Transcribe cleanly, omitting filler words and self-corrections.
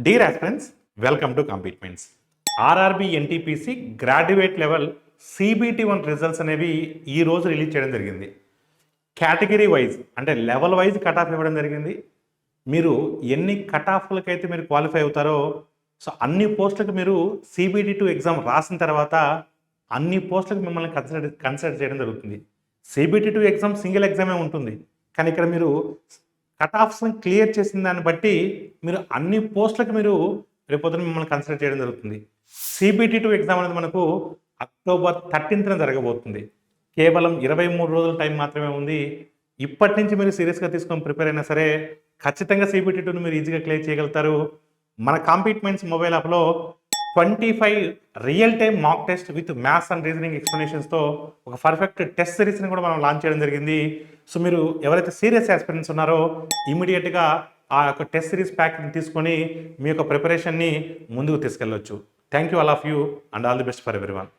Dear aspirants, welcome to Competments. RRB NTPC graduate level CBT1 results అనేవి ఈ రోజు release చేయడం జరిగింది. కేటగిరీ వైజ్ అంటే లెవెల్ వైజ్ కట్ ఆఫ్ ఇవ్వడం జరిగింది. మీరు ఎన్ని కట్ ఆఫ్లకైతే మీరు క్వాలిఫై అవుతారో సో అన్ని పోస్టులకు మీరు CBT2 ఎగ్జామ్ రాసిన తర్వాత అన్ని పోస్టులకు మిమ్మల్ని కన్సిడర్ చేయడం జరుగుతుంది. CBT2 ఎగ్జామ్ సింగిల్ ఎగ్జామే ఉంటుంది, కానీ ఇక్కడ మీరు కట్ ఆఫ్స్ని క్లియర్ చేసిన దాన్ని బట్టి మీరు అన్ని పోస్టులకు మీరు రేపొద్దున మిమ్మల్ని కన్సిడర్ చేయడం జరుగుతుంది. CBT2 ఎగ్జామ్ అనేది మనకు అక్టోబర్ 13న జరగబోతుంది. కేవలం 23 రోజుల టైం మాత్రమే ఉంది. ఇప్పటి నుంచి మీరు సీరియస్గా తీసుకొని ప్రిపేర్ అయినా సరే ఖచ్చితంగా CBT2ని మీరు ఈజీగా క్లియర్ చేయగలుగుతారు. మన కాంపిట్మెంట్స్ మొబైల్ యాప్లో 25 real time mock test with maths and reasoning ఎక్స్ప్లెనేషన్స్తో ఒక పర్ఫెక్ట్ టెస్ట్ సిరీస్ని కూడా మనం లాంచ్ చేయడం జరిగింది. సో మీరు ఎవరైతే సీరియస్ ఆస్పిరెంట్స్ ఉన్నారో ఇమీడియట్గా ఆ యొక్క టెస్ట్ సిరీస్ ప్యాక్ని తీసుకొని మీ యొక్క ప్రిపరేషన్ని ముందుకు తీసుకెళ్ళవచ్చు. Thank you all of you and all the best for everyone.